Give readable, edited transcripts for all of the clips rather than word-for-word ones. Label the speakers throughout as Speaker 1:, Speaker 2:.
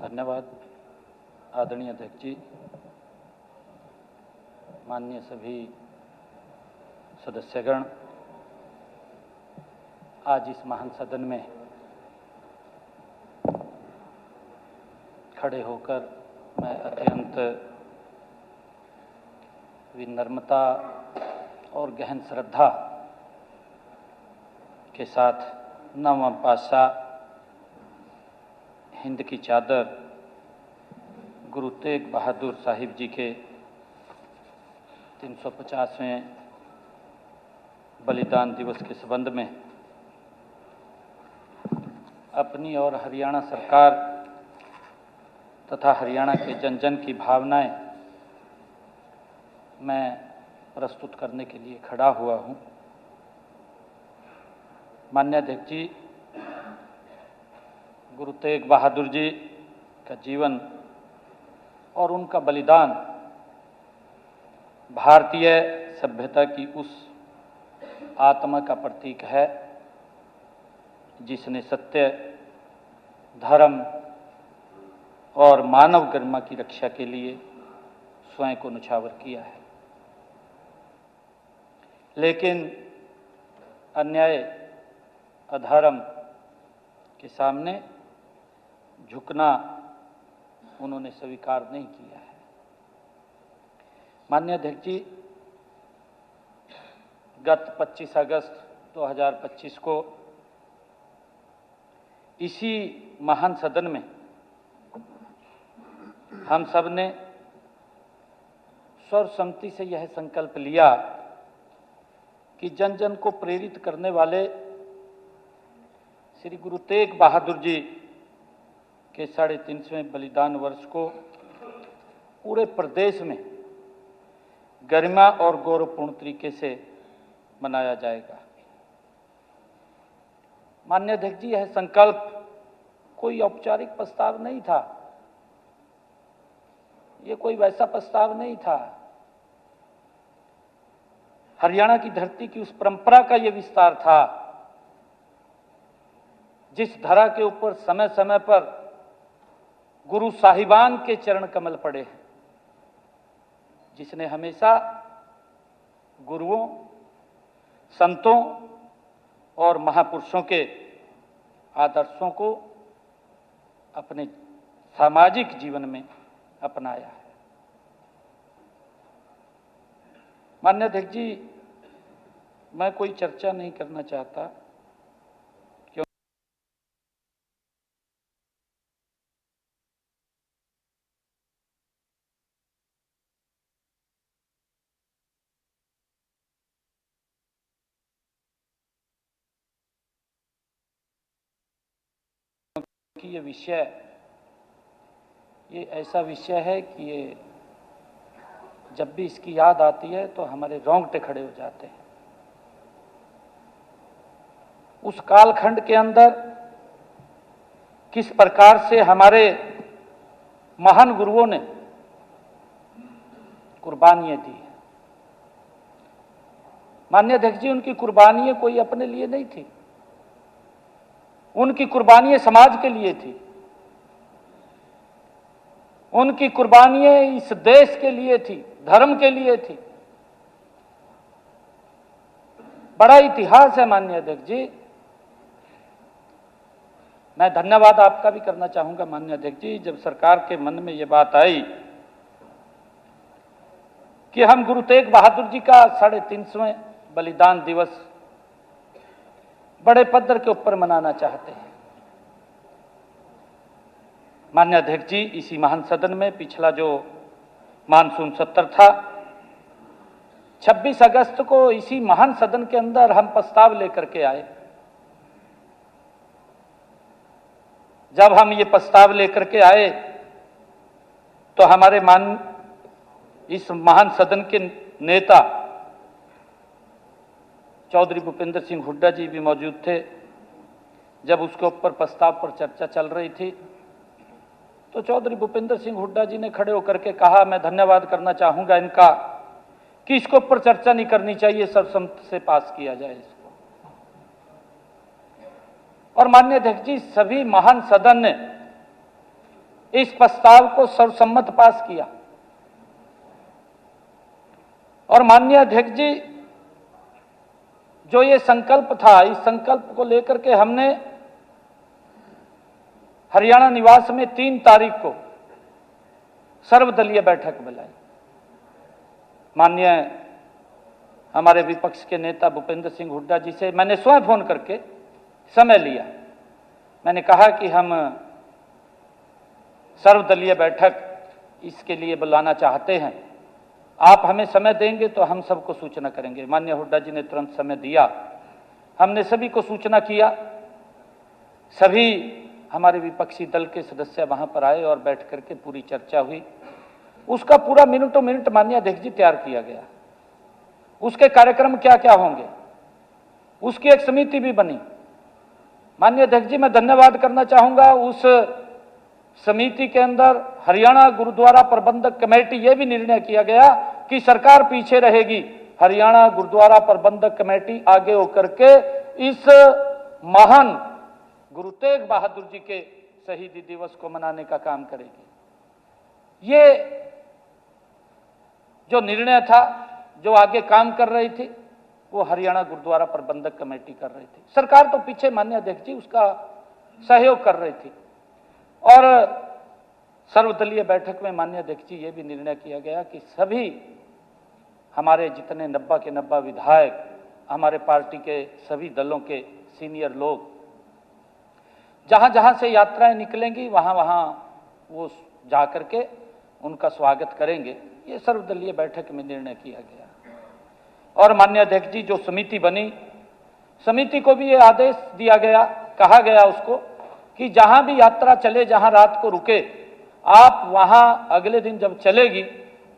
Speaker 1: धन्यवाद आदरणीय अध्यक्ष जी, माननीय सभी सदस्यगण, आज इस महान सदन में खड़े होकर मैं अत्यंत विनम्रता और गहन श्रद्धा के साथ नवम पातशाह हिंद की चादर गुरु तेग बहादुर साहिब जी के 350वें बलिदान दिवस के संबंध में अपनी और हरियाणा सरकार तथा हरियाणा के जन जन की भावनाएं मैं प्रस्तुत करने के लिए खड़ा हुआ हूं। माननीय अध्यक्ष जी, गुरु तेग बहादुर जी का जीवन और उनका बलिदान भारतीय सभ्यता की उस आत्मा का प्रतीक है जिसने सत्य, धर्म और मानव गरिमा की रक्षा के लिए स्वयं को न्यौछावर किया है। लेकिन अन्याय, अधर्म के सामने झुकना उन्होंने स्वीकार नहीं किया है। माननीय अध्यक्ष जी, गत 25 अगस्त 2025 को इसी महान सदन में हम सब ने सर्वसम्मति से यह संकल्प लिया कि जन जन को प्रेरित करने वाले श्री गुरु तेग बहादुर जी के 350वें बलिदान वर्ष को पूरे प्रदेश में गरिमा और गौरवपूर्ण तरीके से मनाया जाएगा। माननीय अध्यक्ष जी, यह संकल्प कोई औपचारिक प्रस्ताव नहीं था, ये कोई वैसा प्रस्ताव नहीं था। हरियाणा की धरती की उस परंपरा का यह विस्तार था जिस धरा के ऊपर समय समय पर गुरु साहिबान के चरण कमल पड़े हैं, जिसने हमेशा गुरुओं, संतों और महापुरुषों के आदर्शों को अपने सामाजिक जीवन में अपनाया है। माननीय अध्यक्ष जी, मैं कोई चर्चा नहीं करना चाहता कि ये विषय, ये ऐसा विषय है कि ये जब भी इसकी याद आती है तो हमारे रोंगटे खड़े हो जाते हैं। उस कालखंड के अंदर किस प्रकार से हमारे महान गुरुओं ने कुर्बानियां दी। माननीय अध्यक्ष जी, उनकी कुर्बानियां कोई अपने लिए नहीं थी, उनकी कुर्बानियां समाज के लिए थी, उनकी कुर्बानियां इस देश के लिए थी, धर्म के लिए थी। बड़ा इतिहास है माननीय अध्यक्ष जी। मैं धन्यवाद आपका भी करना चाहूंगा माननीय अध्यक्ष जी, जब सरकार के मन में यह बात आई कि हम गुरु तेग बहादुर जी का 350वें बलिदान दिवस बड़े पद्धर के ऊपर मनाना चाहते हैं। माननीय अध्यक्ष जी, इसी महान सदन में पिछला जो मानसून सत्र था, 26 अगस्त को इसी महान सदन के अंदर हम प्रस्ताव लेकर के आए। जब हम ये प्रस्ताव लेकर के आए तो हमारे इस महान सदन के नेता चौधरी भूपेंद्र सिंह हुड्डा जी भी मौजूद थे। जब उसके ऊपर प्रस्ताव पर चर्चा चल रही थी तो चौधरी भूपेंद्र सिंह हुड्डा जी ने खड़े होकर के कहा, मैं धन्यवाद करना चाहूंगा इनका कि इसके ऊपर चर्चा नहीं करनी चाहिए, सर्वसम्मति से पास किया जाए इसको। और माननीय अध्यक्ष जी, सभी महान सदन ने इस प्रस्ताव को सर्वसम्मत पास किया और माननीय अध्यक्ष जी, जो ये संकल्प था, इस संकल्प को लेकर के हमने हरियाणा निवास में 3 तारीख को सर्वदलीय बैठक बुलाई। माननीय हमारे विपक्ष के नेता भूपेंद्र सिंह हुड्डा जी से मैंने स्वयं फोन करके समय लिया। मैंने कहा कि हम सर्वदलीय बैठक इसके लिए बुलाना चाहते हैं, आप हमें समय देंगे तो हम सबको सूचना करेंगे। माननीय हुड्डा जी ने तुरंत समय दिया, हमने सभी को सूचना किया, सभी हमारे विपक्षी दल के सदस्य वहां पर आए और बैठ करके पूरी चर्चा हुई। उसका पूरा मिनटों मिनट माननीय अध्यक्ष जी तैयार किया गया। उसके कार्यक्रम क्या क्या होंगे, उसकी एक समिति भी बनी। माननीय अध्यक्ष जी, मैं धन्यवाद करना चाहूंगा, उस समिति के अंदर हरियाणा गुरुद्वारा प्रबंधक कमेटी, यह भी निर्णय किया गया कि सरकार पीछे रहेगी, हरियाणा गुरुद्वारा प्रबंधक कमेटी आगे होकर के इस महान गुरु तेग बहादुर जी के शहीदी दिवस को मनाने का काम करेगी। ये जो निर्णय था, जो आगे काम कर रही थी, वो हरियाणा गुरुद्वारा प्रबंधक कमेटी कर रही थी। सरकार तो पीछे माननीय अध्यक्ष जी उसका सहयोग कर रही थी। और सर्वदलीय बैठक में माननीय अध्यक्ष जी ये भी निर्णय किया गया कि सभी हमारे जितने 90 के 90 विधायक, हमारे पार्टी के सभी दलों के सीनियर लोग, जहां जहां से यात्राएं निकलेंगी वहां वहां वो जाकर के उनका स्वागत करेंगे। ये सर्वदलीय बैठक में निर्णय किया गया। और माननीय अध्यक्ष जी, जो समिति बनी, समिति को भी ये आदेश दिया गया, कहा गया उसको कि जहां भी यात्रा चले, जहां रात को रुके, आप वहां अगले दिन जब चलेगी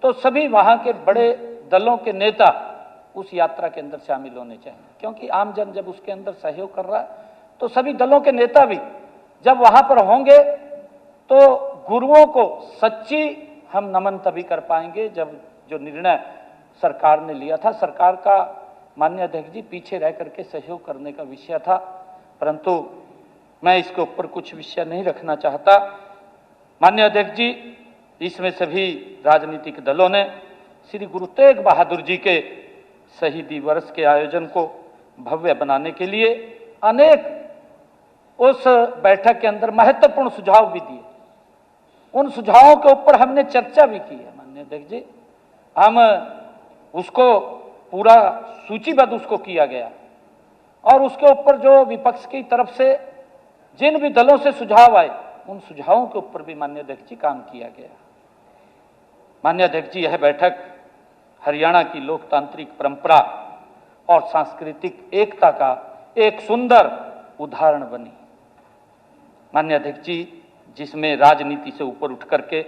Speaker 1: तो सभी वहां के बड़े दलों के नेता उस यात्रा के अंदर शामिल होने चाहिए। क्योंकि आमजन जब उसके अंदर सहयोग कर रहा है तो सभी दलों के नेता भी जब वहां पर होंगे तो गुरुओं को सच्ची हम नमन तभी कर पाएंगे जब जो निर्णय सरकार ने लिया था, सरकार का माननीय अध्यक्ष जी पीछे रह करके सहयोग करने का विषय था, परंतु मैं इसके ऊपर कुछ विषय नहीं रखना चाहता। माननीय अध्यक्ष जी, इसमें सभी राजनीतिक दलों ने श्री गुरु तेग बहादुर जी के शहीदी वर्ष के आयोजन को भव्य बनाने के लिए अनेक उस बैठक के अंदर महत्वपूर्ण सुझाव भी दिए। उन सुझावों के ऊपर हमने चर्चा भी की है। माननीय अध्यक्ष जी, हम उसको पूरा सूचीबद्ध उसको किया गया और उसके ऊपर जो विपक्ष की तरफ से जिन भी दलों से सुझाव आए, उन सुझावों के ऊपर भी माननीय अध्यक्ष जी काम किया गया। माननीय अध्यक्ष जी, यह बैठक हरियाणा की लोकतांत्रिक परंपरा और सांस्कृतिक एकता का एक सुंदर उदाहरण बनी। माननीय अध्यक्ष जी, जिसमें राजनीति से ऊपर उठ करके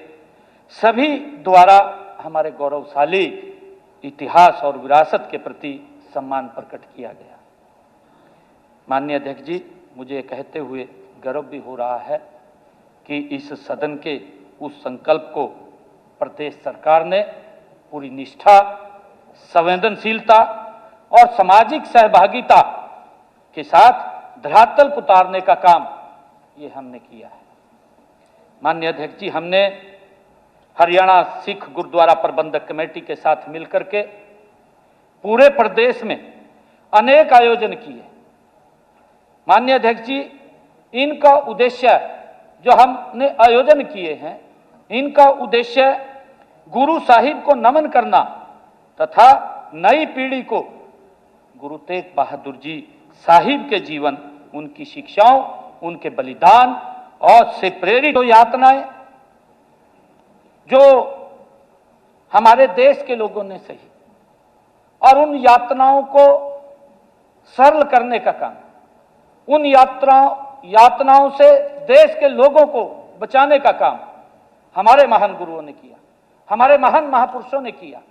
Speaker 1: सभी द्वारा हमारे गौरवशाली इतिहास और विरासत के प्रति सम्मान प्रकट किया गया। माननीय अध्यक्ष जी, मुझे कहते हुए गर्व भी हो रहा है कि इस सदन के उस संकल्प को प्रदेश सरकार ने पूरी निष्ठा, संवेदनशीलता और सामाजिक सहभागिता के साथ धरातल पर उतारने का काम ये हमने किया है। माननीय अध्यक्ष जी, हमने हरियाणा सिख गुरुद्वारा प्रबंधक कमेटी के साथ मिलकर के पूरे प्रदेश में अनेक आयोजन किए। माननीय अध्यक्ष जी, इनका उद्देश्य जो हमने आयोजन किए हैं, इनका उद्देश्य गुरु साहिब को नमन करना तथा नई पीढ़ी को गुरु तेग बहादुर जी साहिब के जीवन, उनकी शिक्षाओं, उनके बलिदान और से प्रेरित यातनाएं जो हमारे देश के लोगों ने सही, और उन यातनाओं को सरल करने का काम, उन यातनाओं से देश के लोगों को बचाने का काम हमारे महान गुरुओं ने किया, हमारे महान महापुरुषों ने किया।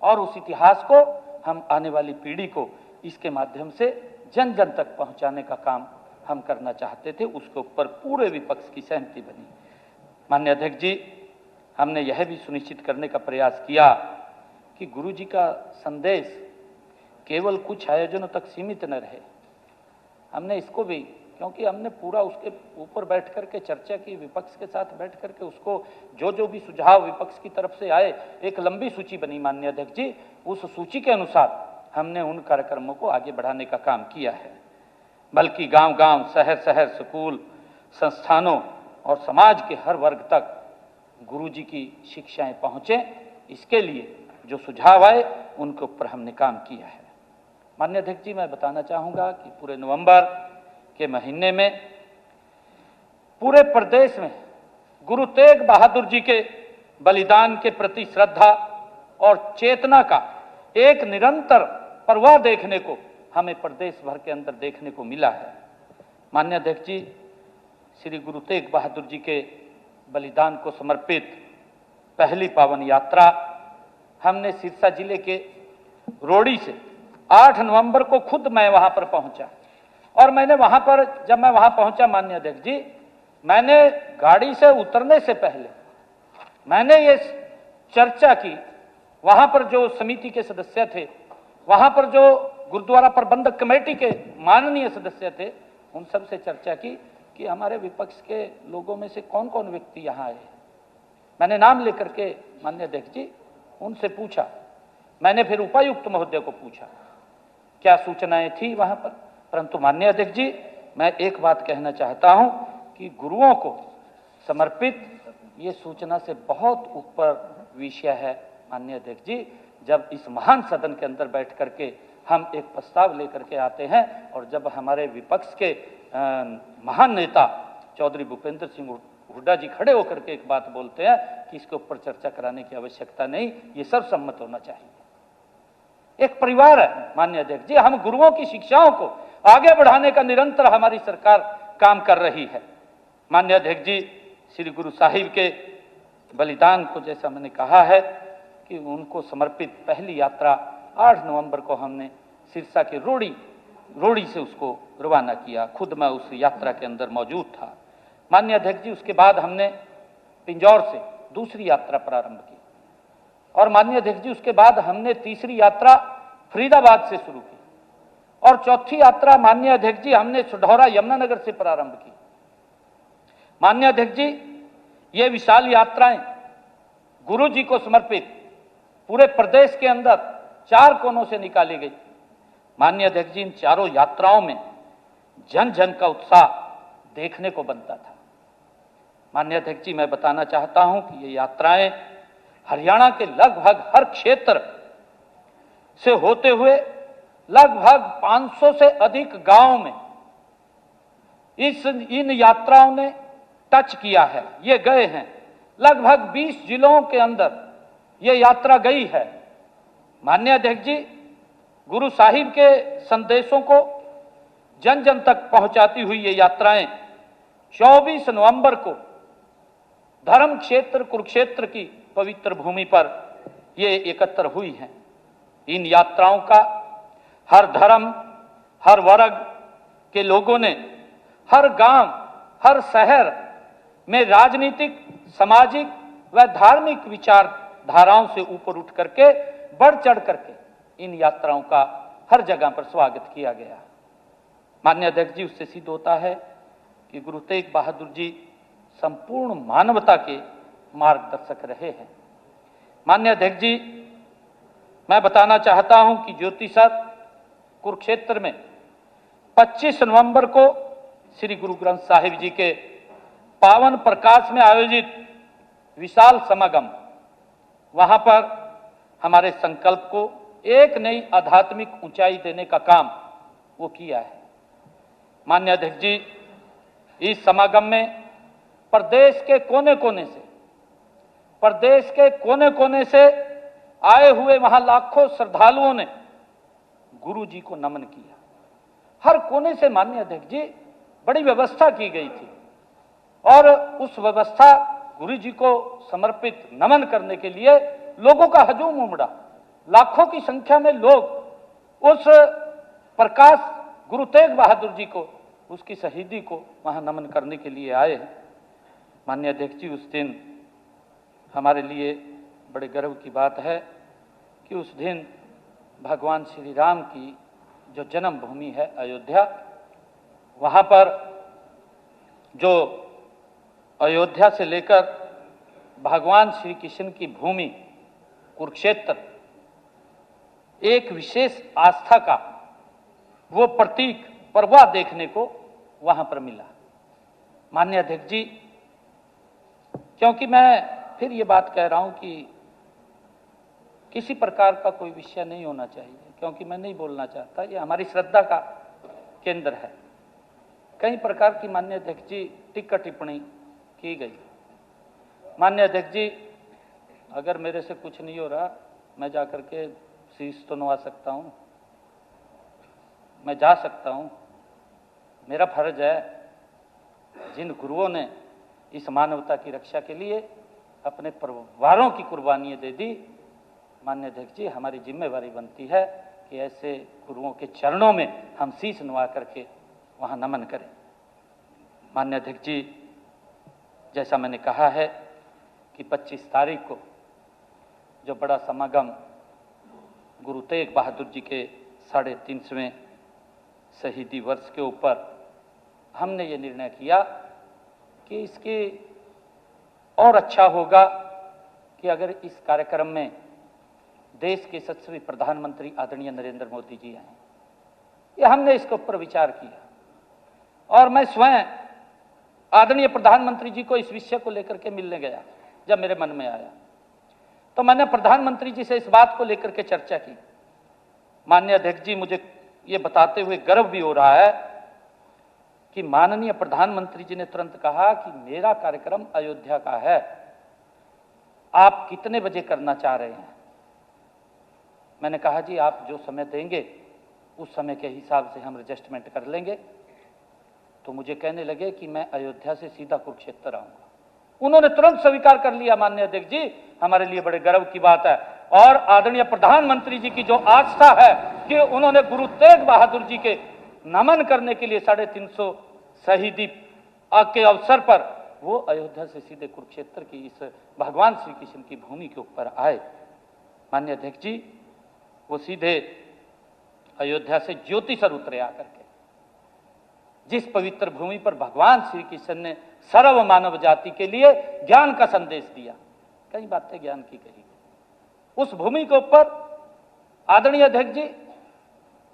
Speaker 1: और उस इतिहास को हम आने वाली पीढ़ी को इसके माध्यम से जन जन तक पहुंचाने का काम हम करना चाहते थे। उसके ऊपर पूरे विपक्ष की सहमति बनी। माननीय अध्यक्ष जी, हमने यह भी सुनिश्चित करने का प्रयास किया कि गुरु जी का संदेश केवल कुछ आयोजनों तक सीमित न रहे। हमने इसको भी क्योंकि हमने पूरा उसके ऊपर बैठ करके चर्चा की, विपक्ष के साथ बैठ करके उसको जो भी सुझाव विपक्ष की तरफ से आए, एक लंबी सूची बनी माननीय अध्यक्ष जी। उस सूची के अनुसार हमने उन कार्यक्रमों को आगे बढ़ाने का काम किया है। बल्कि गांव-गांव, शहर-शहर, स्कूल, संस्थानों और समाज के हर वर्ग तक गुरुजी की शिक्षाएं पहुंचे, इसके लिए जो सुझाव आए उनके ऊपर हमने काम किया है। माननीय अध्यक्ष जी, मैं बताना चाहूँगा कि पूरे नवंबर के महीने में पूरे प्रदेश में गुरु तेग बहादुर जी के बलिदान के प्रति श्रद्धा और चेतना का एक निरंतर प्रवाह देखने को हमें प्रदेश भर के अंदर देखने को मिला है। माननीय अध्यक्ष जी, श्री गुरु तेग बहादुर जी के बलिदान को समर्पित पहली पावन यात्रा हमने सिरसा जिले के रोड़ी से 8 नवंबर को खुद मैं वहां पर पहुंचा और मैंने वहां पर, जब मैं वहां पहुंचा माननीय अध्यक्ष जी, मैंने गाड़ी से उतरने से पहले मैंने ये चर्चा की, वहां पर जो समिति के सदस्य थे, वहां पर जो गुरुद्वारा प्रबंधक कमेटी के माननीय सदस्य थे, उन सब से चर्चा की कि हमारे विपक्ष के लोगों में से कौन कौन व्यक्ति यहाँ आए। मैंने नाम लेकर के माननीय अध्यक्ष जी उनसे पूछा। मैंने फिर उपायुक्त महोदय को पूछा क्या सूचनाएं थी वहां पर। परंतु माननीय अध्यक्ष जी, मैं एक बात कहना चाहता हूं कि गुरुओं को समर्पित ये सूचना से बहुत ऊपर विषय है। माननीय अध्यक्ष जी, जब इस महान सदन के अंदर बैठ करके हम एक प्रस्ताव लेकर के आते हैं और जब हमारे विपक्ष के महान नेता चौधरी भूपेंद्र सिंह हुड्डा जी खड़े होकर के एक बात बोलते हैं कि इसके ऊपर चर्चा कराने की आवश्यकता नहीं, ये सर्वसम्मत होना चाहिए। एक परिवार है माननीय अध्यक्ष जी, हम गुरुओं की शिक्षाओं को आगे बढ़ाने का निरंतर हमारी सरकार काम कर रही है। माननीय अध्यक्ष जी, श्री गुरु साहिब के बलिदान को, जैसा मैंने कहा है कि उनको समर्पित पहली यात्रा 8 नवंबर को हमने सिरसा के रोड़ी से उसको रवाना किया। खुद मैं उस यात्रा के अंदर मौजूद था। माननीय अध्यक्ष जी, उसके बाद हमने पिंजौर से दूसरी यात्रा प्रारंभ की और माननीय अध्यक्ष जी उसके बाद हमने तीसरी यात्रा फरीदाबाद से शुरू की और चौथी यात्रा माननीय अध्यक्ष जी हमने सुढौरा यमुनानगर से प्रारंभ की। माननीय अध्यक्ष जी, ये विशाल यात्राएं गुरु जी को समर्पित पूरे प्रदेश के अंदर 4 कोनों से निकाली गई। माननीय अध्यक्ष जी, इन चारों यात्राओं में जन जन का उत्साह देखने को बनता था। माननीय अध्यक्ष जी, मैं बताना चाहता हूं कि ये यात्राएं हरियाणा के लगभग हर क्षेत्र से होते हुए लगभग 500 से अधिक गांवों में इन यात्राओं ने टच किया है, ये गए हैं। लगभग 20 जिलों के अंदर ये यात्रा गई है। माननीय अध्यक्ष जी, गुरु साहिब के संदेशों को जन जन तक पहुंचाती हुई ये यात्राएं 24 नवंबर को धर्म क्षेत्र कुरुक्षेत्र की पवित्र भूमि पर ये एकत्र हुई हैं। इन यात्राओं का हर धर्म, हर वर्ग के लोगों ने हर गांव, हर शहर में राजनीतिक, सामाजिक व धार्मिक विचारधाराओं से ऊपर उठ करके, बढ़ चढ़ करके इन यात्राओं का हर जगह पर स्वागत किया गया। माननीय अध्यक्ष जी, उससे सिद्ध होता है कि गुरु तेग बहादुर जी संपूर्ण मानवता के मार्गदर्शक रहे हैं। माननीय अध्यक्ष जी, मैं बताना चाहता हूं कि ज्योति सर कुरुक्षेत्र में 25 नवंबर को श्री गुरु ग्रंथ साहिब जी के पावन प्रकाश में आयोजित विशाल समागम, वहां पर हमारे संकल्प को एक नई आध्यात्मिक ऊंचाई देने का काम वो किया है। माननीय अध्यक्ष जी, इस समागम में प्रदेश के कोने कोने से आए हुए वहां लाखों श्रद्धालुओं ने गुरु जी को नमन किया। हर कोने से माननीय अध्यक्ष जी बड़ी व्यवस्था की गई थी और उस व्यवस्था गुरु जी को समर्पित नमन करने के लिए लोगों का हजूम उमड़ा। लाखों की संख्या में लोग उस प्रकाश गुरु तेग बहादुर जी को, उसकी शहीदी को वहां नमन करने के लिए आए हैं। माननीय अध्यक्ष जी, उस दिन हमारे लिए बड़े गर्व की बात है कि उस दिन भगवान श्री राम की जो जन्मभूमि है अयोध्या, वहाँ पर जो अयोध्या से लेकर भगवान श्री कृष्ण की भूमि कुरुक्षेत्र एक विशेष आस्था का वो प्रतीक प्रवाह देखने को वहां पर मिला। माननीय अध्यक्ष जी, क्योंकि मैं फिर ये बात कह रहा हूं कि किसी प्रकार का कोई विषय नहीं होना चाहिए, क्योंकि मैं नहीं बोलना चाहता, ये हमारी श्रद्धा का केंद्र है। कई प्रकार की माननीय अध्यक्ष जी टीका टिप्पणी की गई। माननीय अध्यक्ष जी, अगर मेरे से कुछ नहीं हो रहा, मैं जाकर के शीश तो नवा सकता हूं, मैं जा सकता हूं, मेरा फर्ज है। जिन गुरुओं ने इस मानवता की रक्षा के लिए अपने परिवारों की कुर्बानियां दे दी, माननीय अध्यक्ष जी, हमारी जिम्मेवारी बनती है कि ऐसे गुरुओं के चरणों में हम शीश नवा करके वहां नमन करें। माननीय अध्यक्ष जी, जैसा मैंने कहा है कि 25 तारीख को जो बड़ा समागम गुरु तेग बहादुर जी के 350वें शहीदी वर्ष के ऊपर हमने ये निर्णय किया कि इसके और अच्छा होगा कि अगर इस कार्यक्रम में देश के यशस्वी प्रधानमंत्री आदरणीय नरेंद्र मोदी जी आए। ये हमने इसके ऊपर विचार किया और मैं स्वयं आदरणीय प्रधानमंत्री जी को इस विषय को लेकर के मिलने गया। जब मेरे मन में आया तो मैंने प्रधानमंत्री जी से इस बात को लेकर के चर्चा की। माननीय अध्यक्ष जी, मुझे ये बताते हुए गर्व भी हो रहा है कि माननीय प्रधानमंत्री जी ने तुरंत कहा कि मेरा कार्यक्रम अयोध्या का है, आप कितने बजे करना चाह रहे हैं। मैंने कहा जी, आप जो समय देंगे उस समय के हिसाब से हम एडजस्टमेंट कर लेंगे। तो मुझे कहने लगे कि मैं अयोध्या से सीधा कुरुक्षेत्र आऊंगा। उन्होंने तुरंत स्वीकार कर लिया। माननीय अध्यक्ष जी, हमारे लिए बड़े गर्व की बात है। और आदरणीय प्रधानमंत्री जी की जो आस्था है कि उन्होंने गुरु तेग बहादुर जी के नमन करने के लिए 350 शहीदी के अवसर पर वो अयोध्या से सीधे कुरुक्षेत्र की इस भगवान श्री कृष्ण की भूमि के ऊपर आए। माननीय अध्यक्ष जी, वो सीधे अयोध्या से ज्योतिसर उतरे आकर के, जिस पवित्र भूमि पर भगवान श्री कृष्ण ने सर्व मानव जाति के लिए ज्ञान का संदेश दिया। कई बातें ज्ञान की कही, उस भूमि के ऊपर आदरणीय अध्यक्ष जी,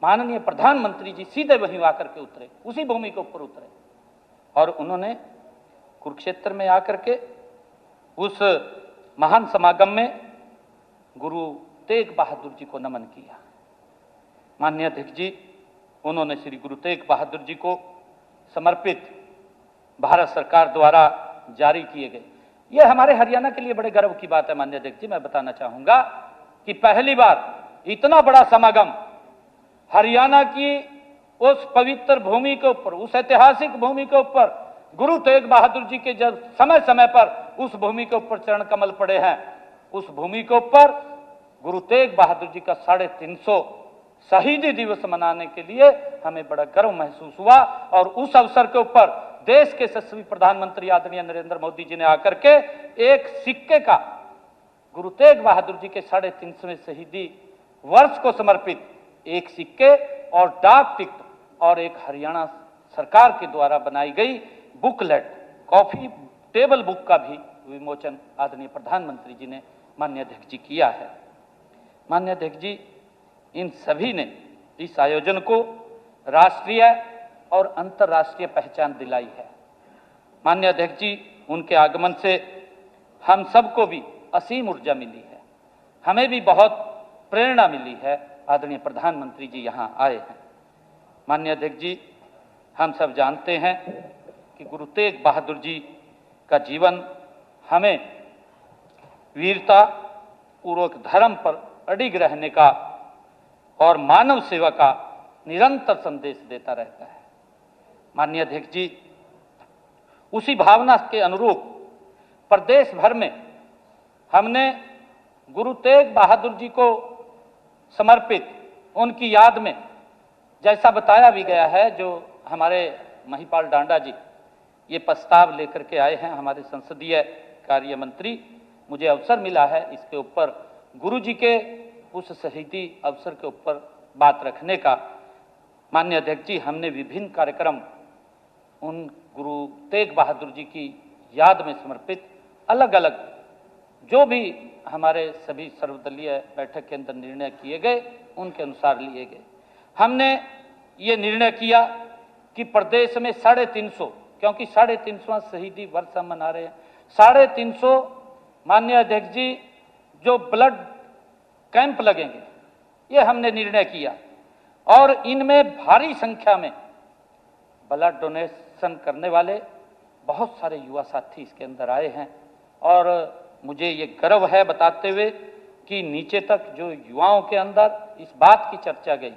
Speaker 1: माननीय प्रधानमंत्री जी सीधे वहीं आकर के उतरे, उसी भूमि के ऊपर उतरे और उन्होंने कुरुक्षेत्र में आकर के उस महान समागम में गुरु तेग बहादुर जी को नमन किया। माननीय अध्यक्ष जी, उन्होंने श्री गुरु तेग बहादुर जी को समर्पित भारत सरकार द्वारा जारी किए गए, यह हमारे हरियाणा के लिए बड़े गर्व की बात है। माननीय अध्यक्ष जी, मैं बताना चाहूंगा कि पहली बार इतना बड़ा समागम हरियाणा की उस पवित्र भूमि के ऊपर, उस ऐतिहासिक भूमि के ऊपर, गुरु तेग बहादुर जी के जब समय समय पर उस भूमि के ऊपर चरण कमल पड़े हैं, उस भूमि के ऊपर गुरु तेग बहादुर जी का 350 शहीदी दिवस मनाने के लिए हमें बड़ा गर्व महसूस हुआ। और उस अवसर के ऊपर देश के यशस्वी प्रधानमंत्री आदरणीय नरेंद्र मोदी जी ने आकर के एक सिक्के का गुरु तेग बहादुर जी के 350वें शहीदी वर्ष को समर्पित एक सिक्के और डाक टिकट और एक हरियाणा सरकार के द्वारा बनाई गई बुकलेट, कॉफी टेबल बुक का भी विमोचन आदरणीय प्रधानमंत्री जी ने माननीय अध्यक्ष जी किया है। माननीय अध्यक्ष जी, इन सभी ने इस आयोजन को राष्ट्रीय और अंतर्राष्ट्रीय पहचान दिलाई है। माननीय अध्यक्ष जी, उनके आगमन से हम सबको भी असीम ऊर्जा मिली है, हमें भी बहुत प्रेरणा मिली है। आदरणीय प्रधानमंत्री जी यहाँ आए हैं। माननीय अध्यक्ष जी, हम सब जानते हैं कि गुरु तेग बहादुर जी का जीवन हमें वीरता पूर्वक धर्म पर अडिग रहने का और मानव सेवा का निरंतर संदेश देता रहता है। माननीय अध्यक्ष जी, उसी भावना के अनुरूप प्रदेश भर में हमने गुरु तेग बहादुर जी को समर्पित उनकी याद में, जैसा बताया भी गया है, जो हमारे महिपाल डांडा जी ये प्रस्ताव लेकर के आए हैं, हमारे संसदीय कार्य मंत्री, मुझे अवसर मिला है इसके ऊपर गुरु जी के उस शहीदी अवसर के ऊपर बात रखने का। माननीय अध्यक्ष जी, हमने विभिन्न कार्यक्रम उन गुरु तेग बहादुर जी की याद में समर्पित अलग अलग जो भी हमारे सभी सर्वदलीय बैठक के अंदर निर्णय किए गए उनके अनुसार लिए गए। हमने ये निर्णय किया कि प्रदेश में 350, क्योंकि 350वां शहीदी वर्ष हम मना रहे हैं, 350 माननीय अध्यक्ष जी जो ब्लड कैंप लगेंगे, ये हमने निर्णय किया और इनमें भारी संख्या में ब्लड डोनेशन करने वाले बहुत सारे युवा साथी इसके अंदर आए हैं और मुझे ये गर्व है बताते हुए कि नीचे तक जो युवाओं के अंदर इस बात की चर्चा गई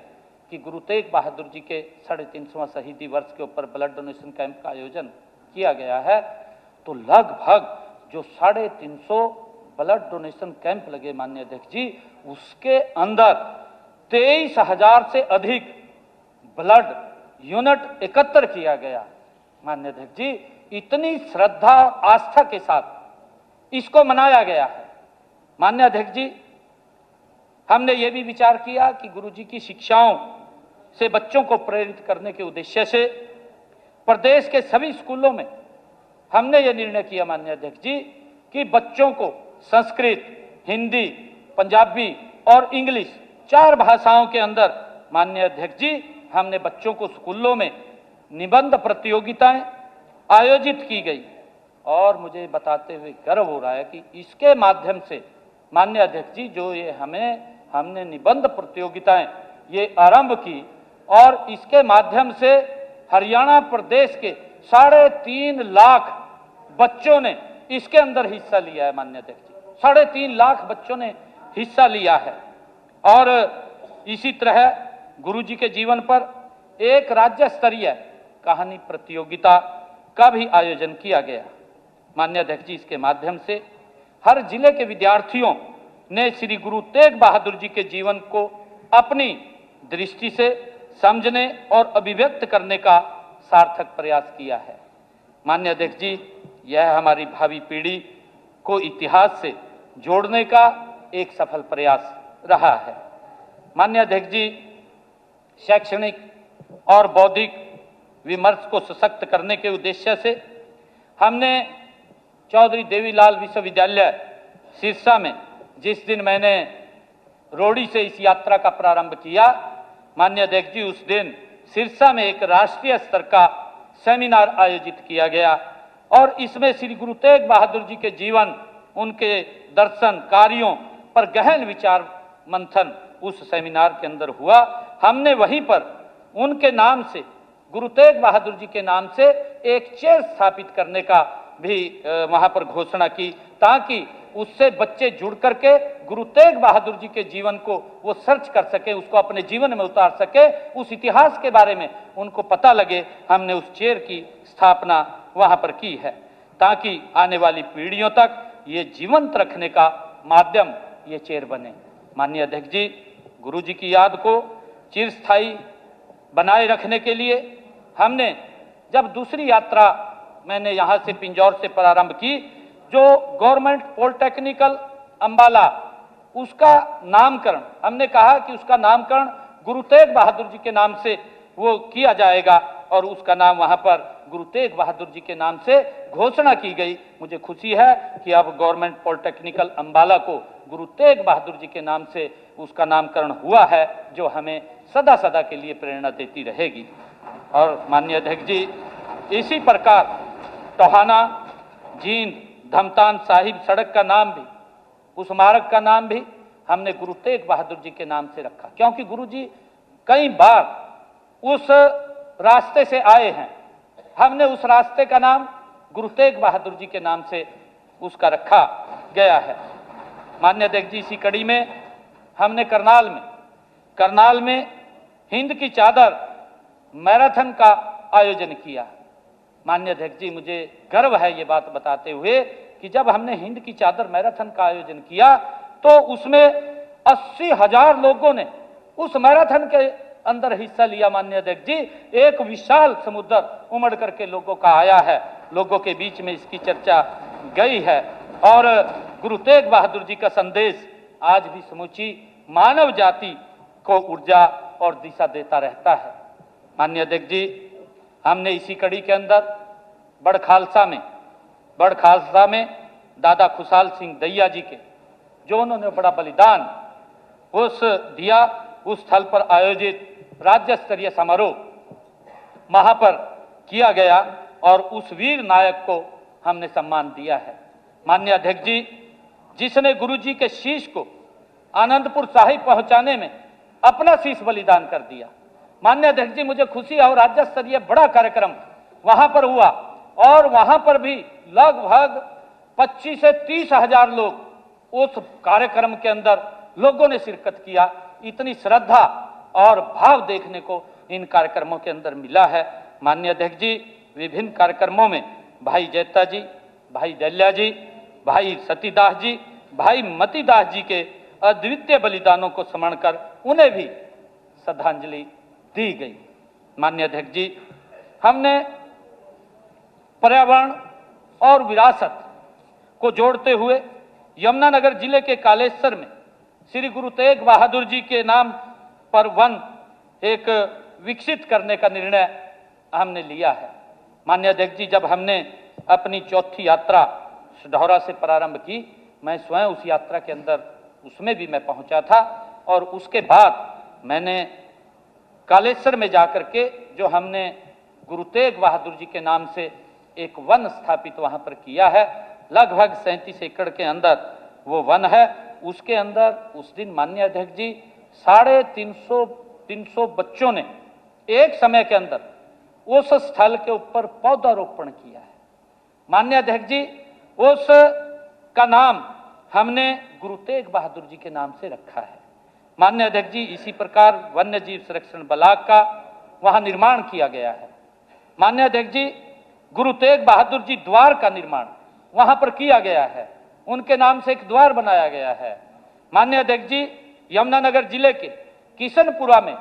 Speaker 1: कि गुरु तेग बहादुर जी के 350वां शहीदी वर्ष के ऊपर ब्लड डोनेशन कैंप का आयोजन किया गया है, तो लगभग जो 350 ब्लड डोनेशन कैंप लगे माननीय अध्यक्ष जी, उसके अंदर 23,000 से अधिक ब्लड यूनिट एकत्र किया गया। माननीय अध्यक्ष जी, इतनी श्रद्धा आस्था के साथ इसको मनाया गया है। माननीय अध्यक्ष जी, हमने ये भी विचार किया कि गुरु जी की शिक्षाओं से बच्चों को प्रेरित करने के उद्देश्य से प्रदेश के सभी स्कूलों में हमने ये निर्णय किया माननीय अध्यक्ष जी कि बच्चों को संस्कृत, हिंदी, पंजाबी और इंग्लिश 4 भाषाओं के अंदर माननीय अध्यक्ष जी हमने बच्चों को स्कूलों में निबंध प्रतियोगिताएं आयोजित की गई और मुझे बताते हुए गर्व हो रहा है कि इसके माध्यम से माननीय अध्यक्ष जी जो ये हमने निबंध प्रतियोगिताएं ये आरंभ की और इसके माध्यम से हरियाणा प्रदेश के 3.5 लाख बच्चों ने इसके अंदर हिस्सा लिया है। माननीय अध्यक्ष जी 3.5 लाख बच्चों ने हिस्सा लिया है और इसी तरह गुरु जी के जीवन पर एक राज्य स्तरीय कहानी प्रतियोगिता का भी आयोजन किया गया। माननीय अध्यक्ष जी, इसके माध्यम से हर जिले के विद्यार्थियों ने श्री गुरु तेग बहादुर जी के जीवन को अपनी दृष्टि से समझने और अभिव्यक्त करने का सार्थक प्रयास किया है। माननीय अध्यक्ष जी, यह हमारी भावी पीढ़ी को इतिहास से जोड़ने का एक सफल प्रयास रहा है। माननीय अध्यक्ष जी, शैक्षणिक और बौद्धिक विमर्श को सशक्त करने के उद्देश्य से हमने चौधरी देवीलाल विश्वविद्यालय सिरसा में जिस दिन मैंने रोड़ी से इस यात्रा का प्रारंभ किया, माननीय अध्यक्ष जी, उस दिन सिरसा में एक राष्ट्रीय स्तर का सेमिनार आयोजित किया गया और इसमें श्री गुरु तेग बहादुर जी के जीवन, उनके दर्शन कार्यों पर गहन विचार मंथन उस सेमिनार के अंदर हुआ। हमने वहीं पर उनके नाम से, गुरु तेग बहादुर जी के नाम से एक चेयर स्थापित करने का भी वहां पर घोषणा की ताकि उससे बच्चे जुड़ करके गुरु तेग बहादुर जी के जीवन को वो सर्च कर सके, उसको अपने जीवन में उतार सके, उस इतिहास के बारे में उनको पता लगे। हमने उस चेयर की स्थापना वहां पर की है ताकि आने वाली पीढ़ियों तक ये जीवंत रखने का माध्यम ये चेयर बने। माननीय अध्यक्ष जी, गुरु जी की याद को चिरस्थायी बनाए रखने के लिए हमने जब दूसरी यात्रा मैंने यहाँ से पिंजौर से प्रारंभ की, जो गवर्नमेंट पॉलिटेक्निकल अंबाला, उसका नामकरण हमने कहा कि उसका नामकरण गुरु तेग बहादुर जी के नाम से वो किया जाएगा और उसका नाम वहाँ पर गुरु तेग बहादुर जी के नाम से घोषणा की गई। मुझे खुशी है कि अब गवर्नमेंट पॉलिटेक्निकल अंबाला को गुरु तेग बहादुर जी के नाम से उसका नामकरण हुआ है, जो हमें सदा सदा के लिए प्रेरणा देती रहेगी। और माननीय अध्यक्ष जी, इसी प्रकार टोहाना, जींद, धमतान साहिब सड़क का नाम भी, उस मार्ग का नाम भी हमने गुरु तेग बहादुर जी के नाम से रखा, क्योंकि गुरु जी कई बार उस रास्ते से आए हैं। हमने उस रास्ते का नाम गुरु तेग बहादुर जी के नाम से उसका रखा गया है। माननीय अध्यक्ष जी, इसी कड़ी में हमने करनाल में हिंद की चादर मैराथन का आयोजन किया। माननीय अध्यक्ष जी, मुझे गर्व है ये बात बताते हुए कि जब हमने हिंद की चादर मैराथन का आयोजन किया तो उसमें 80,000 लोगों ने उस मैराथन के अंदर हिस्सा लिया। माननीय अध्यक्ष जी, एक विशाल समुद्र उमड़ करके लोगों का आया है, लोगों के बीच में इसकी चर्चा गई है और गुरु तेग बहादुर जी का संदेश आज भी समूची मानव जाति को ऊर्जा और दिशा देता रहता है। माननीय अध्यक्ष जी, हमने इसी कड़ी के अंदर बड़खालसा में दादा खुशहाल सिंह दैया जी के, जो उन्होंने बड़ा बलिदान दिया, उस स्थल पर आयोजित राज्य स्तरीय समारोह वहां पर किया गया और उस वीर नायक को हमने सम्मान दिया है। माननीय अध्यक्ष जी, जिसने गुरु जी के शीश को आनंदपुर साहिब पहुंचाने में अपना शीश बलिदान कर दिया। माननीय अध्यक्ष जी, मुझे खुशी है और राज्य स्तरीय बड़ा कार्यक्रम वहां पर हुआ और वहां पर भी लगभग 25 से 30 हजार लोग उस कार्यक्रम के अंदर लोगों ने शिरकत किया। इतनी श्रद्धा और भाव देखने को इन कार्यक्रमों के अंदर मिला है। माननीय अध्यक्ष जी, विभिन्न कार्यक्रमों में भाई जैता जी, भाई दल्या जी, भाई सतीदास जी, भाई मतीदास जी के अद्वितीय बलिदानों को स्मरण कर उन्हें भी श्रद्धांजलि दी गई। माननीय अध्यक्ष जी, हमने पर्यावरण और विरासत को जोड़ते हुए यमुनानगर जिले के कालेश्वर में श्री गुरु तेग बहादुर जी के नाम पर वन एक विकसित करने का निर्णय हमने लिया है। माननीय अध्यक्ष जी, जब हमने अपनी चौथी यात्रा सढौरा से प्रारंभ की, मैं स्वयं उस यात्रा के अंदर उसमें भी मैं पहुंचा था और उसके बाद मैंने कालेश्वर में जाकर के जो हमने गुरु तेग बहादुर जी के नाम से एक वन स्थापित वहां पर किया है, लगभग 37 एकड़ के अंदर वो वन है। उसके अंदर उस दिन माननीय अध्यक्ष जी 350 बच्चों ने एक समय के अंदर उस स्थल के ऊपर पौधारोपण किया है। माननीय अध्यक्ष जी, उस का नाम हमने गुरु तेग बहादुर जी के नाम से रखा है। माननीय अध्यक्ष जी, इसी प्रकार वन्य जीव संरक्षण ब्लॉक का वहां निर्माण किया गया है। माननीय अध्यक्ष जी, गुरु तेग बहादुर जी द्वार का निर्माण वहां पर किया गया है, उनके नाम से एक द्वार बनाया गया है। माननीय अध्यक्ष जी, यमुनानगर जिले के किशनपुरा में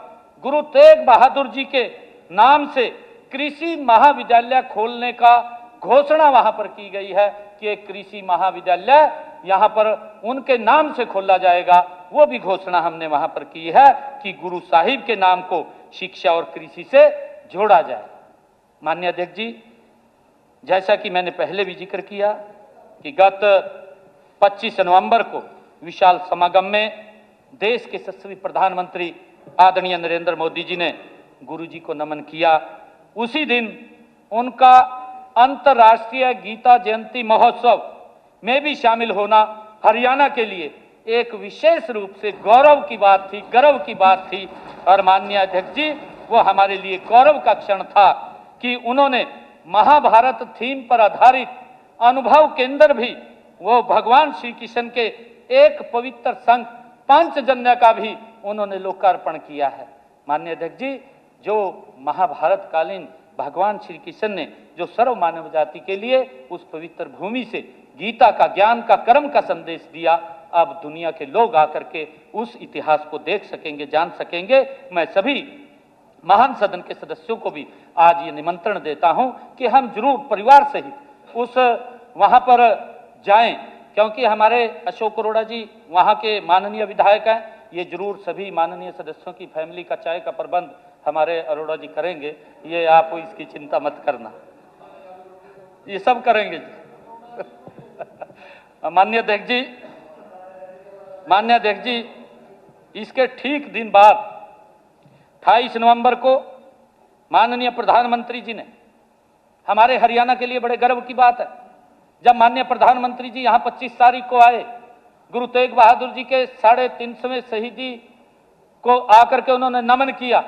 Speaker 1: गुरु तेग बहादुर जी के नाम से कृषि महाविद्यालय खोलने का घोषणा वहां पर की गई है कि एक कृषि महाविद्यालय यहां पर उनके नाम से खोला जाएगा। वो भी घोषणा हमने वहां पर की है कि गुरु साहिब के नाम को शिक्षा और कृषि से जोड़ा जाए। माननीय अध्यक्ष जी, जैसा कि मैंने पहले भी जिक्र किया कि गत 25 नवंबर को विशाल समागम में देश के यशस्वी प्रधानमंत्री आदरणीय नरेंद्र मोदी जी ने गुरु जी को नमन किया। उसी दिन उनका अंतर्राष्ट्रीय गीता जयंती महोत्सव में भी शामिल होना हरियाणा के लिए एक विशेष रूप से गौरव की बात थी, गर्व की बात थी। और माननीय अध्यक्ष जी, वो हमारे लिए गौरव का क्षण था कि उन्होंने महाभारत थीम पर आधारित अनुभव केंद्र भी वो भगवान श्री कृष्ण के एक पवित्र संघ पंचजन्य का भी उन्होंने लोकार्पण किया है। माननीय अध्यक्ष जी, जो महाभारत कालीन भगवान श्री कृष्ण ने जो सर्व मानव जाति के लिए उस पवित्र भूमि से गीता का, ज्ञान का, कर्म का संदेश दिया, अब दुनिया के लोग आकर के उस इतिहास को देख सकेंगे, जान सकेंगे। मैं सभी महान सदन के सदस्यों को भी आज ये निमंत्रण देता हूं कि हम जरूर परिवार सहित उस वहां पर जाएं, क्योंकि हमारे अशोक अरोड़ा जी वहां के माननीय विधायक हैं। ये जरूर सभी माननीय सदस्यों की फैमिली का चाय का प्रबंध हमारे अरोड़ा जी करेंगे, ये आप इसकी चिंता मत करना, ये सब करेंगे जी। माननीय अध्यक्ष जी, इसके ठीक दिन बाद 28 नवंबर को माननीय प्रधानमंत्री जी ने, हमारे हरियाणा के लिए बड़े गर्व की बात है, जब माननीय प्रधानमंत्री जी यहां 25 तारीख को आए, गुरु तेग बहादुर जी के 350वें शहीदी को आकर के उन्होंने नमन किया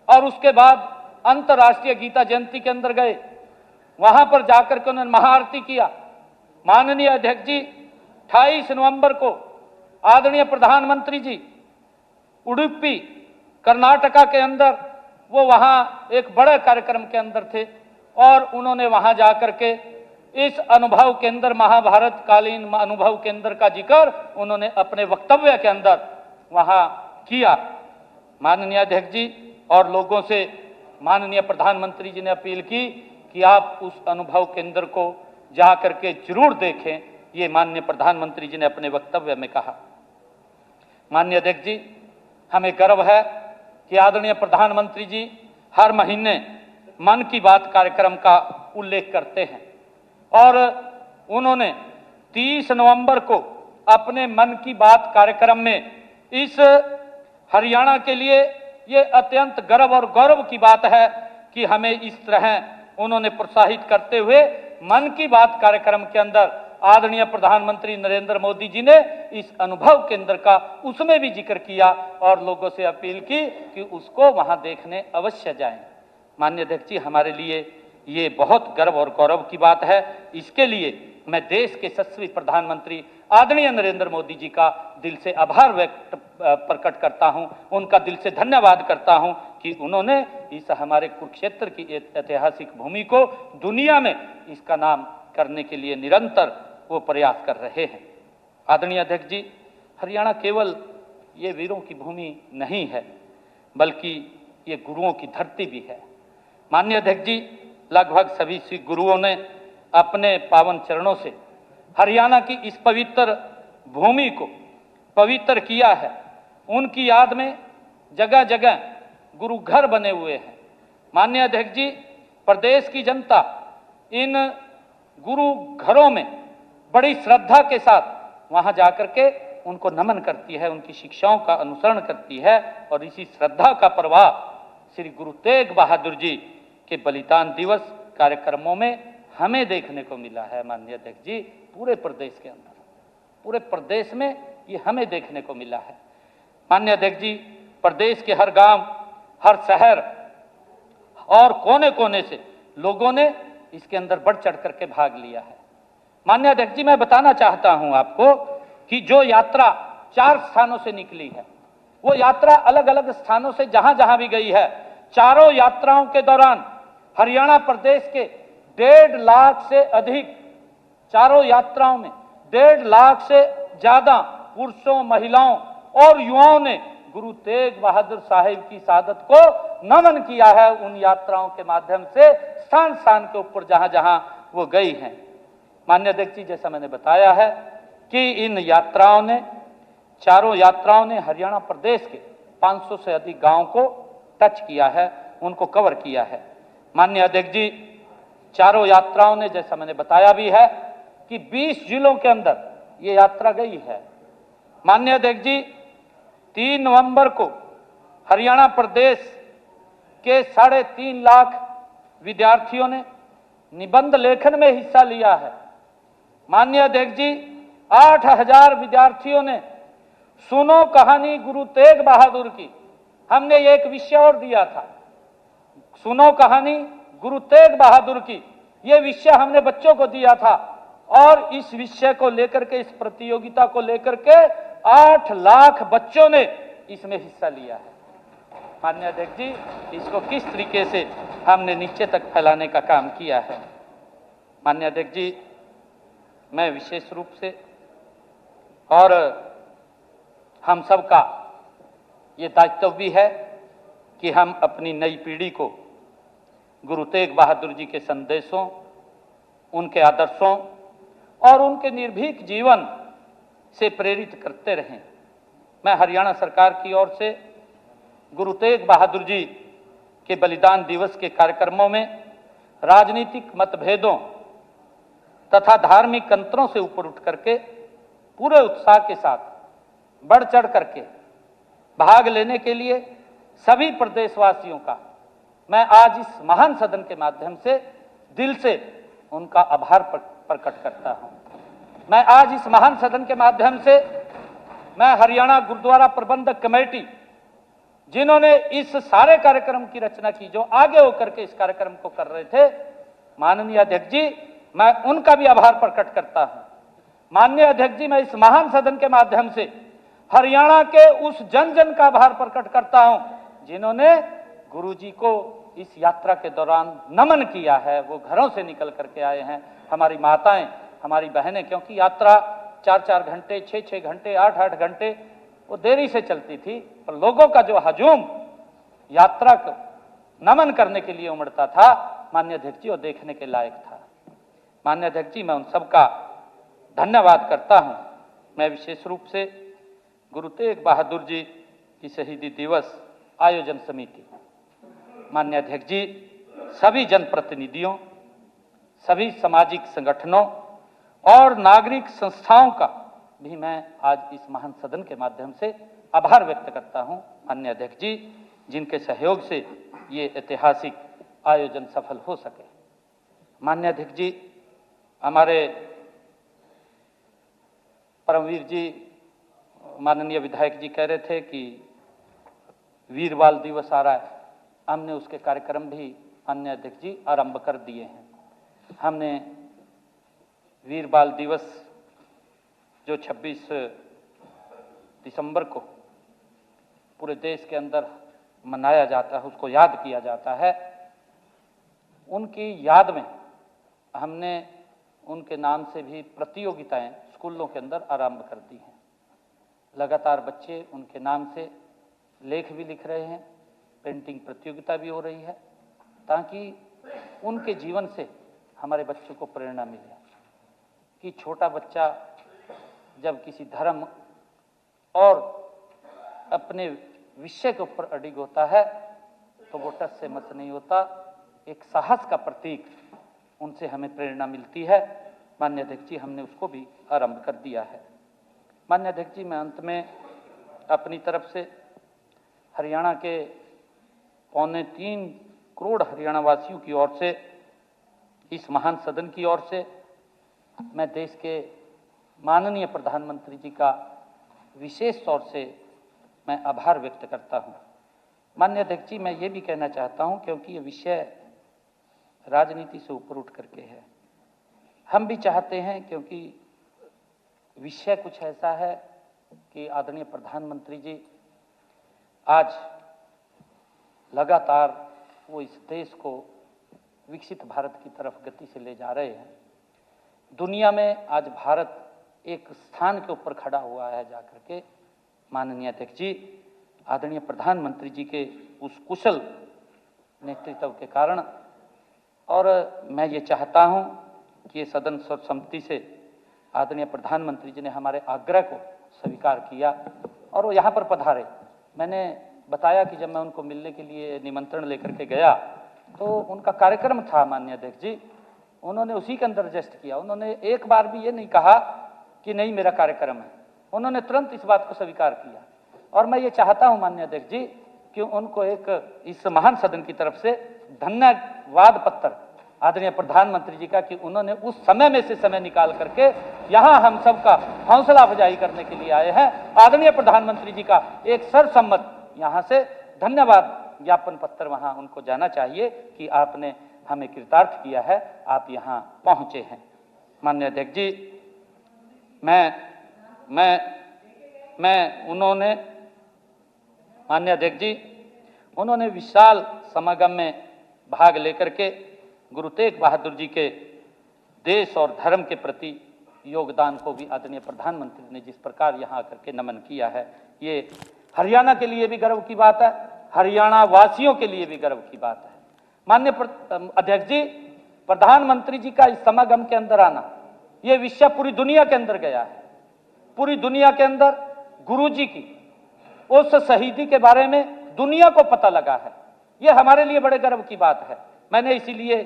Speaker 1: और उसके बाद अंतर्राष्ट्रीय गीता जयंती के अंदर गए, वहां पर जाकर के उन्होंने महाआरती किया। माननीय अध्यक्ष जी, 28 नवंबर को आदरणीय प्रधानमंत्री जी उडुपी कर्नाटका के अंदर वो वहां एक बड़े कार्यक्रम के अंदर थे और उन्होंने वहां जाकर के इस अनुभव केंद्र, महाभारत कालीन अनुभव केंद्र का जिक्र उन्होंने अपने वक्तव्य के अंदर वहां किया। माननीय अध्यक्ष जी, और लोगों से माननीय प्रधानमंत्री जी ने अपील की कि आप उस अनुभव केंद्र को जाकर के जरूर देखें, ये माननीय प्रधानमंत्री जी ने अपने वक्तव्य में कहा। माननीय अध्यक्ष जी, हमें गर्व है कि आदरणीय प्रधानमंत्री जी हर महीने मन की बात कार्यक्रम का उल्लेख करते हैं और उन्होंने 30 नवंबर को अपने मन की बात कार्यक्रम में इस हरियाणा के लिए ये अत्यंत गर्व और गौरव की बात है कि हमें इस तरह उन्होंने प्रोत्साहित करते हुए मन की बात कार्यक्रम के अंदर आदरणीय प्रधानमंत्री नरेंद्र मोदी जी ने इस अनुभव केंद्र का उसमें भी जिक्र किया और लोगों से अपील की कि उसको वहां देखने अवश्य जाएं। माननीय अध्यक्ष जी, हमारे लिए ये बहुत गर्व और गौरव की बात है। इसके लिए मैं देश के यशस्वी प्रधानमंत्री आदरणीय नरेंद्र मोदी जी का दिल से आभार प्रकट करता हूं, उनका दिल से धन्यवाद करता हूं कि उन्होंने इस हमारे कुरुक्षेत्र की ऐतिहासिक भूमि को दुनिया में इसका नाम करने के लिए निरंतर वो प्रयास कर रहे हैं। आदरणीय अध्यक्ष जी, हरियाणा केवल ये वीरों की भूमि नहीं है, बल्कि ये गुरुओं की धरती भी है। माननीय अध्यक्ष जी, लगभग सभी सिख गुरुओं ने अपने पावन चरणों से हरियाणा की इस पवित्र भूमि को पवित्र किया है। उनकी याद में जगह जगह गुरु घर बने हुए हैं। माननीय अध्यक्ष जी, प्रदेश की जनता इन गुरु घरों में बड़ी श्रद्धा के साथ वहां जाकर के उनको नमन करती है, उनकी शिक्षाओं का अनुसरण करती है और इसी श्रद्धा का प्रवाह श्री गुरु तेग बहादुर जी के बलिदान दिवस कार्यक्रमों में हमें देखने को मिला है। माननीय अध्यक्ष जी, पूरे प्रदेश के अंदर, पूरे प्रदेश में ये हमें देखने को मिला है। माननीय अध्यक्ष जी, प्रदेश के हर गांव, हर शहर और कोने कोने से लोगों ने इसके अंदर बढ़ चढ़ करके भाग लिया है। माननीय अध्यक्ष जी, मैं बताना चाहता हूं आपको कि जो यात्रा 4 स्थानों से निकली है, वो यात्रा अलग अलग स्थानों से जहां जहां भी गई है, चारों यात्राओं के दौरान हरियाणा प्रदेश के 1.5 लाख से अधिक, चारों यात्राओं में 1.5 लाख से ज्यादा पुरुषों, महिलाओं और युवाओं ने गुरु तेग बहादुर साहिब की शहादत को नमन किया है। उन यात्राओं के माध्यम से स्थान स्थान के ऊपर जहां जहां वो गई हैं। माननीय अध्यक्ष जी, जैसा मैंने बताया है कि इन यात्राओं ने, चारों यात्राओं ने हरियाणा प्रदेश के 500 से अधिक गांवों को टच किया है, उनको कवर किया है। माननीय अध्यक्ष जी, चारों यात्राओं ने, जैसा मैंने बताया भी है कि 20 जिलों के अंदर ये यात्रा गई है। माननीय अध्यक्ष जी, 3 नवंबर को हरियाणा प्रदेश के 3.5 लाख विद्यार्थियों ने निबंध लेखन में हिस्सा लिया है। माननीय अध्यक्ष जी, 8000 विद्यार्थियों ने सुनो कहानी गुरु तेग बहादुर की, हमने एक विषय और दिया था, सुनो कहानी गुरु तेग बहादुर की, ये विषय हमने बच्चों को दिया था और इस विषय को लेकर के, इस प्रतियोगिता को लेकर के 8 लाख बच्चों ने इसमें हिस्सा लिया है। माननीय अध्यक्ष जी, इसको किस तरीके से हमने नीचे तक फैलाने का काम किया है। माननीय अध्यक्ष जी, मैं विशेष रूप से और हम सबका ये दायित्व भी है कि हम अपनी नई पीढ़ी को गुरु तेग बहादुर जी के संदेशों, उनके आदर्शों और उनके निर्भीक जीवन से प्रेरित करते रहें। मैं हरियाणा सरकार की ओर से गुरु तेग बहादुर जी के बलिदान दिवस के कार्यक्रमों में राजनीतिक मतभेदों तथा धार्मिक अंतरों से ऊपर उठ करके पूरे उत्साह के साथ बढ़ चढ़ करके भाग लेने के लिए सभी प्रदेशवासियों का मैं आज इस महान सदन के माध्यम से दिल से उनका आभार प्रकट करता हूं। मैं आज इस महान सदन के माध्यम से मैं हरियाणा गुरुद्वारा प्रबंधक कमेटी, जिन्होंने इस सारे कार्यक्रम की रचना की, जो आगे होकर के इस कार्यक्रम को कर रहे थे, माननीय अध्यक्ष जी, मैं उनका भी आभार प्रकट करता हूं। माननीय अध्यक्ष जी, मैं इस महान सदन के माध्यम से हरियाणा के उस जन जन का आभार प्रकट करता हूं जिन्होंने गुरुजी को इस यात्रा के दौरान नमन किया है। वो घरों से निकल करके आए हैं, हमारी माताएं, हमारी बहनें, क्योंकि यात्रा 4-4 घंटे, 6-6 घंटे, 8-8 घंटे वो देरी से चलती थी, पर लोगों का जो हजूम यात्रा को नमन करने के लिए उमड़ता था, माननीय अध्यक्ष जी, वो देखने के लायक था। माननीय अध्यक्ष जी, मैं उन सबका धन्यवाद करता हूं। मैं विशेष रूप से गुरु तेग बहादुर जी की शहीदी दिवस आयोजन समिति, माननीय अध्यक्ष जी, सभी जनप्रतिनिधियों, सभी सामाजिक संगठनों और नागरिक संस्थाओं का भी मैं आज इस महान सदन के माध्यम से आभार व्यक्त करता हूं। माननीय अध्यक्ष जी, जिनके सहयोग से ये ऐतिहासिक आयोजन सफल हो सके। माननीय अध्यक्ष जी, हमारे परमवीर जी, माननीय विधायक जी कह रहे थे कि वीर बाल दिवस आ रहा है, हमने उसके कार्यक्रम भी माननीय अध्यक्ष जी आरंभ कर दिए हैं। हमने वीर बाल दिवस जो 26 दिसंबर को पूरे देश के अंदर मनाया जाता है, उसको याद किया जाता है, उनकी याद में हमने उनके नाम से भी प्रतियोगिताएं स्कूलों के अंदर आरंभ कर दी हैं। लगातार बच्चे उनके नाम से लेख भी लिख रहे हैं, पेंटिंग प्रतियोगिता भी हो रही है, ताकि उनके जीवन से हमारे बच्चों को प्रेरणा मिले कि छोटा बच्चा जब किसी धर्म और अपने विषय के ऊपर अडिग होता है तो वो टस से मस नहीं होता, एक साहस का प्रतीक उनसे हमें प्रेरणा मिलती है। माननीय अध्यक्ष जी, हमने उसको भी आरंभ कर दिया है। माननीय अध्यक्ष जी, मैं अंत में अपनी तरफ से हरियाणा के 2.25 करोड़ हरियाणा वासियों की ओर से, इस महान सदन की ओर से, मैं देश के माननीय प्रधानमंत्री जी का विशेष तौर से मैं आभार व्यक्त करता हूं। माननीय अध्यक्ष जी, मैं ये भी कहना चाहता हूं, क्योंकि ये विषय राजनीति से ऊपर उठ करके है, हम भी चाहते हैं, क्योंकि विषय कुछ ऐसा है कि आदरणीय प्रधानमंत्री जी आज लगातार वो इस देश को विकसित भारत की तरफ गति से ले जा रहे हैं। दुनिया में आज भारत एक स्थान के ऊपर खड़ा हुआ है जाकर के। माननीय अध्यक्ष जी, आदरणीय प्रधानमंत्री जी के उस कुशल नेतृत्व के कारण, और मैं ये चाहता हूं कि ये सदन सर्वसम्मति से आदरणीय प्रधानमंत्री जी ने हमारे आग्रह को स्वीकार किया और वो यहाँ पर पधारे। मैंने बताया कि जब मैं उनको मिलने के लिए निमंत्रण लेकर के गया तो उनका कार्यक्रम था। माननीय अध्यक्ष जी, उन्होंने उसी के अंदर एडजस्ट किया, उन्होंने एक बार भी ये नहीं कहा कि नहीं मेरा कार्यक्रम है, उन्होंने तुरंत इस बात को स्वीकार किया। और मैं ये चाहता हूं माननीय अध्यक्ष जी कि उनको एक इस महान सदन की तरफ से धन्यवाद पत्र आदरणीय प्रधानमंत्री जी का, कि उन्होंने उस समय में से समय निकाल करके यहां हम सबका हौसला अफजाई करने के लिए आए हैं। आदरणीय प्रधानमंत्री जी का एक सर्वसम्मत यहां से धन्यवाद ज्ञापन पत्र वहां उनको जाना चाहिए कि आपने हमें कृतार्थ किया है, आप यहां पहुंचे हैं। माननीय अध्यक्ष जी, उन्होंने माननीय अध्यक्ष जी, उन्होंने विशाल समागम में भाग लेकर के गुरु तेग बहादुर जी के देश और धर्म के प्रति योगदान को भी आदरणीय प्रधानमंत्री ने जिस प्रकार यहाँ आकर के नमन किया है, ये हरियाणा के लिए भी गर्व की बात है, हरियाणा वासियों के लिए भी गर्व की बात है। माननीय अध्यक्ष जी, प्रधानमंत्री जी का इस समागम के अंदर आना, ये विषय पूरी दुनिया के अंदर गया है। पूरी दुनिया के अंदर गुरु जी की उस शहीदी के बारे में दुनिया को पता लगा है, ये हमारे लिए बड़े गर्व की बात है। मैंने इसीलिए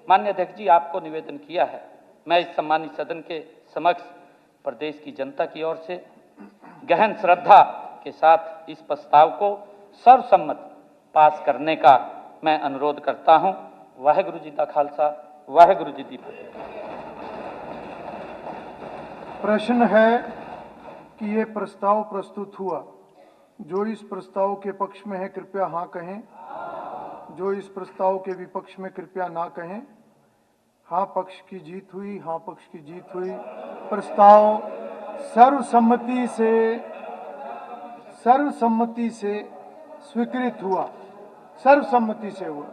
Speaker 1: माननीय अध्यक्ष जी आपको निवेदन किया है। मैं इस सम्मानित सदन के समक्ष प्रदेश की जनता की ओर से गहन श्रद्धा के साथ इस प्रस्ताव को सर्वसम्मत पास करने का मैं अनुरोध करता हूं। वाहेगुरु जी का खालसा, वाहेगुरु जी की फतेह।
Speaker 2: प्रश्न है कि ये प्रस्ताव प्रस्तुत हुआ, जो इस प्रस्ताव के पक्ष में है कृपया हाँ कहें, जो इस प्रस्ताव के विपक्ष में कृपया ना कहें। हाँ पक्ष की जीत हुई, हाँ पक्ष की जीत हुई। प्रस्ताव सर्वसम्मति से स्वीकृत हुआ, सर्वसम्मति से हुआ।